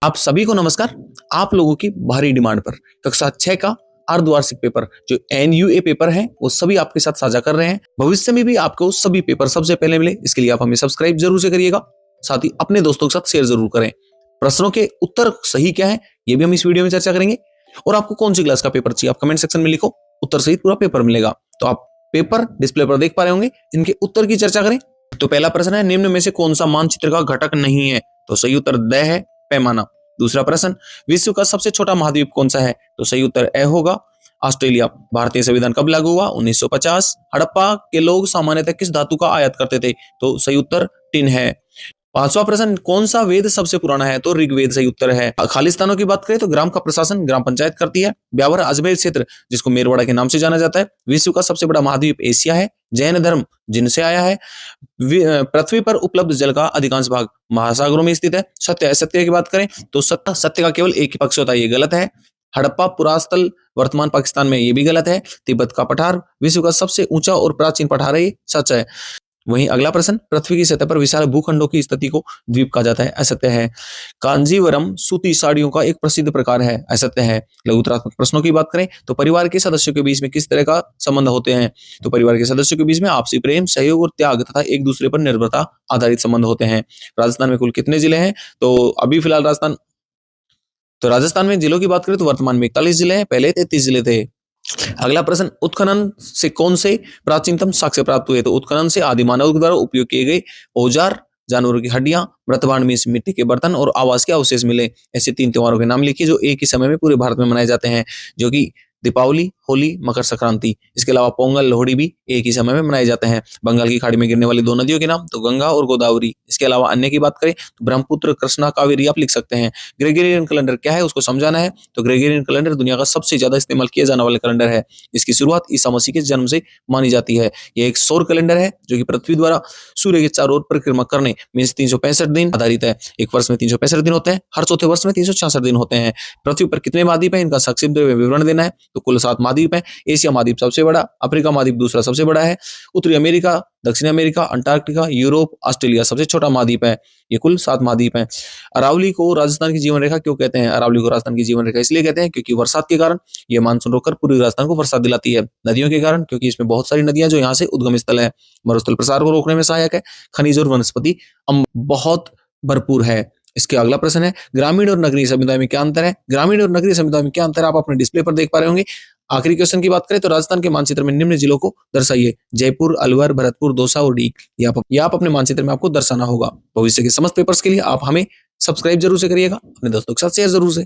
आप सभी को नमस्कार। आप लोगों की भारी डिमांड पर कक्षा 6 का अर्धवार्षिक पेपर जो एनयूए पेपर है वो सभी आपके साथ साझा कर रहे हैं। भविष्य में भी आपको सभी पेपर सबसे पहले मिले, इसके लिए आप हमें सब्सक्राइब जरूर से करिएगा, साथ ही अपने दोस्तों के साथ शेयर जरूर करें। प्रश्नों के उत्तर सही क्या है ये भी हम इस वीडियो में चर्चा करेंगे, और आपको कौन सी क्लास का पेपर चाहिए आप कमेंट सेक्शन में लिखो, उत्तर सहित पूरा पेपर मिलेगा। तो आप पेपर डिस्प्ले पर देख पा रहे होंगे, इनके उत्तर की चर्चा करें। तो पहला प्रश्न है, निम्न में से कौन सा मानचित्र का घटक नहीं है? तो सही उत्तर द है, पैमाना। दूसरा प्रश्न, विश्व का सबसे छोटा महाद्वीप कौन सा है? तो सही उत्तर ए होगा, ऑस्ट्रेलिया। भारतीय संविधान कब लागू हुआ? 1950। हड़प्पा के लोग सामान्यतः किस धातु का आयात करते थे? तो सही उत्तर टिन है। पांचवा प्रश्न, कौन सा वेद सबसे पुराना है? तो ऋग्वेद सही उत्तर है। खालिस्तानों की बात करें तो ग्राम का प्रशासन ग्राम पंचायत करती है। ब्यावर अजमेर क्षेत्र जिसको मेरवाड़ा के नाम से जाना जाता है। विश्व का सबसे बड़ा महाद्वीप एशिया है। जैन धर्म जिनसे आया है। पृथ्वी पर उपलब्ध जल का अधिकांश भाग महासागरों में स्थित है। सत्य असत्य की बात करें तो सत्य का केवल एक ही पक्ष होता है, ये गलत है। हड़प्पा पुरास्थल वर्तमान पाकिस्तान में, ये भी गलत है। तिब्बत का पठार विश्व का सबसे ऊंचा और प्राचीन पठार है, ये सच है। वहीं अगला प्रश्न, पृथ्वी की सतह पर विशाल भूखंडों की स्थिति को द्वीप कहा जाता है, असत्य है। कांजीवरम सूती साड़ियों का एक प्रसिद्ध प्रकार है, असत्य है। लघुत्तरात्मक प्रश्नों की बात करें तो परिवार के सदस्यों के बीच में किस तरह का संबंध होते हैं? तो परिवार के सदस्यों के बीच में आपसी प्रेम, सहयोग और त्याग तथा एक दूसरे पर निर्भरता आधारित संबंध होते हैं। राजस्थान में कुल कितने जिले हैं? तो अभी फिलहाल राजस्थान में जिलों की बात करें तो वर्तमान में 41 जिले हैं, पहले 33 जिले थे। अगला प्रश्न, उत्खनन से कौन से प्राचीनतम साक्ष्य प्राप्त हुए? तो उत्खनन से आदि मानव द्वारा उपयोग किए गए औजार, जानवरों की हड्डियां, मृतभांड में मिट्टी के बर्तन और आवास के अवशेष मिले। ऐसे 3 त्योहारों के नाम लिखिए जो एक ही समय में पूरे भारत में मनाए जाते हैं, जो कि दीपावली, होली, मकर संक्रांति। इसके अलावा पोंगल, लोहड़ी भी एक ही समय में मनाए जाते हैं। बंगाल की खाड़ी में गिरने वाली 2 नदियों के नाम तो गंगा और गोदावरी। इसके अलावा अन्य की बात करें तो ब्रह्मपुत्र, कृष्णा, कावेरी आप लिख सकते हैं। ग्रेगोरियन कैलेंडर क्या है उसको समझाना है, तो ग्रेगोरियन कैलेंडर दुनिया का सबसे ज्यादा इस्तेमाल किया जाने वाला कैलेंडर है। इसकी शुरुआत ईसा मसीह के जन्म से मानी जाती है। यह एक सौर कैलेंडर है जो कि पृथ्वी द्वारा सूर्य के चारों ओर परिक्रमा करने मीन्स 365 दिन आधारित है। एक वर्ष में 365 दिन होते हैं, हर चौथे वर्ष में 366 दिन होते हैं। पृथ्वी पर कितने महाद्वीप हैं इनका संक्षिप्त विवरण देना है, तो कुल 7 महाद्वीप हैं। एशिया महाद्वीप सबसे बड़ा, अफ्रीका महाद्वीप दूसरा सबसे बड़ा है, उत्तरी अमेरिका, दक्षिण अमेरिका, अंटार्कटिका, यूरोप, ऑस्ट्रेलिया सबसे छोटा महाद्वीप है। ये कुल 7 महाद्वीप हैं। अरावली को राजस्थान की जीवन रेखा क्यों कहते हैं? अरावली को राजस्थान की जीवन रेखा इसलिए कहते हैं क्योंकि बरसात के कारण ये मानसून रोककर पूरी राजस्थान को बरसात दिलाती है। नदियों के कारण क्योंकि इसमें बहुत सारी नदियां जो यहाँ से उद्गम स्थल है। मरुस्थल प्रसार को रोकने में सहायक है। खनिज और वनस्पति बहुत भरपूर है। इसके अगला प्रश्न है, ग्रामीण और नगरीय समुदाय में क्या अंतर है? ग्रामीण और नगरीय समुदाय में क्या अंतर है आप अपने डिस्प्ले पर देख पा रहे होंगे। आखिरी क्वेश्चन की बात करें तो राजस्थान के मानचित्र में निम्न जिलों को दर्शाइए। जयपुर, अलवर, भरतपुर, दौसा और डीग। ये आप अपने मानचित्र में आपको दर्शाना होगा। भविष्य के समस्त पेपर्स के लिए आप हमें सब्सक्राइब जरूर से करिएगा, अपने दोस्तों के साथ शेयर जरूर से।